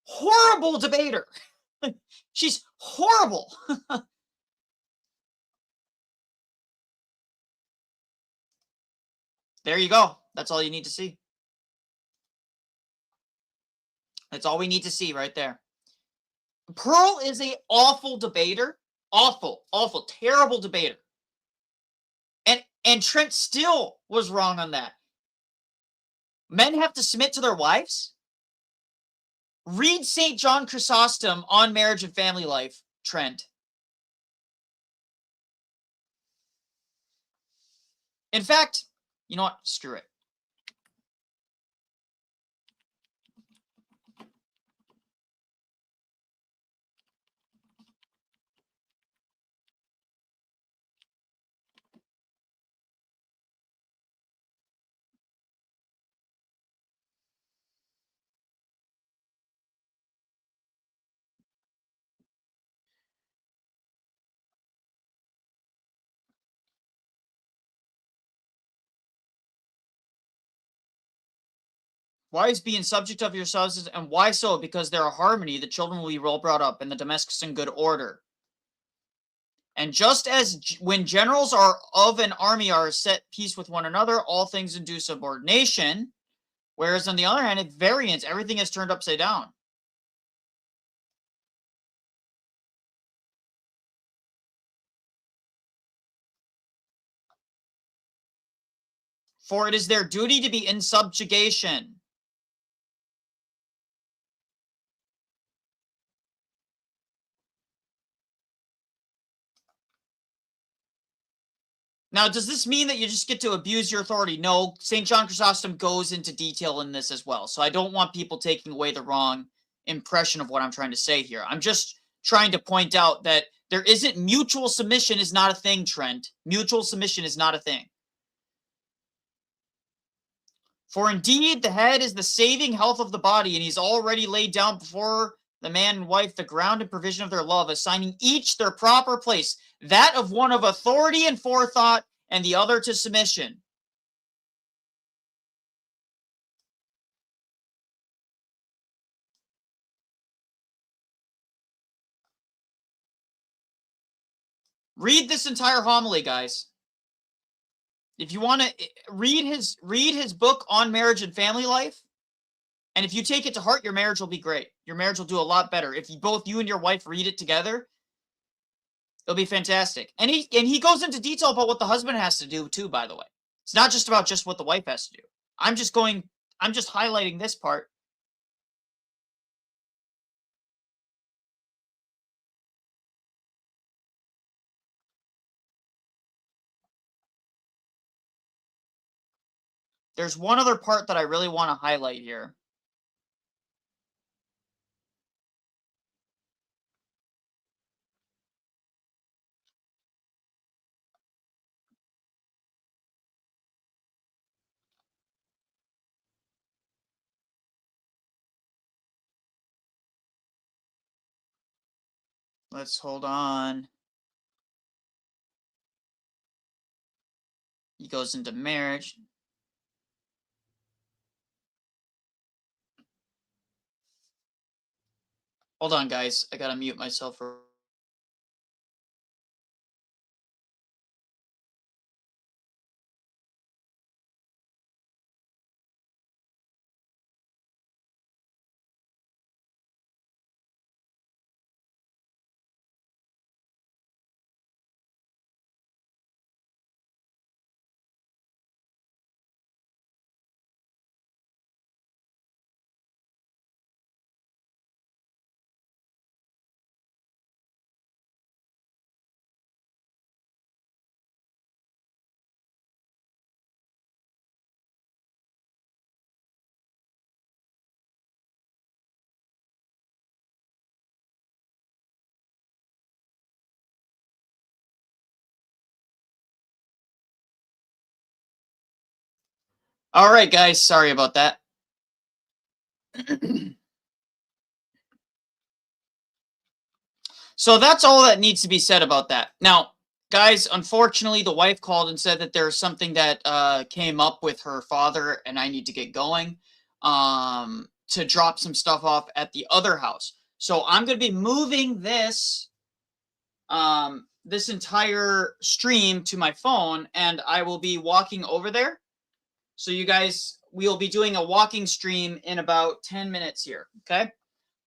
horrible debater. She's horrible. There you go. That's all you need to see. That's all we need to see right there. Pearl is a awful debater. Awful, terrible debater. And Trent still was wrong on that. Men have to submit to their wives? Read St. John Chrysostom on marriage and family life, Trent. In fact, you know what? Screw it. Wives being subject of yourselves, and why so? Because there are harmony, the children will be well brought up, and the domestics in good order. And just as when generals are of an army are set peace with one another, all things induce subordination, whereas on the other hand, at variance, everything is turned upside down. For it is their duty to be in subjugation. Now, does this mean that you just get to abuse your authority? No, St. John Chrysostom goes into detail in this as well. So I don't want people taking away the wrong impression of what I'm trying to say here. I'm just trying to point out that there isn't mutual submission is not a thing, Trent. Mutual submission is not a thing. For indeed, the head is the saving health of the body, and he's already laid down before the man and wife the ground and provision of their love, assigning each their proper place, that of one of authority and forethought, and the other to submission. Read this entire homily, guys. If you want to read his book on marriage and family life, and if you take it to heart, your marriage will be great. Your marriage will do a lot better. If both you and your wife read it together, it'll be fantastic. And he goes into detail about what the husband has to do too, by the way. It's not just about just what the wife has to do. I'm just highlighting this part. There's one other part that I really want to highlight here. Let's hold on. He goes into marriage. Hold on, guys. I gotta mute myself for... All right, guys. Sorry about that. So that's all that needs to be said about that. Now, guys, unfortunately, the wife called and said that there's something that came up with her father, and I need to get going to drop some stuff off at the other house. So I'm going to be moving this this entire stream to my phone, and I will be walking over there. So you guys, we'll be doing a walking stream in about 10 minutes here, okay?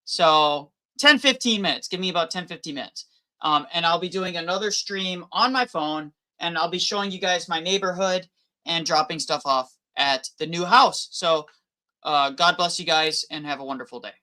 So 10, 15 minutes. Give me about 10, 15 minutes. And I'll be doing another stream on my phone, and I'll be showing you guys my neighborhood and dropping stuff off at the new house. So God bless you guys, and have a wonderful day.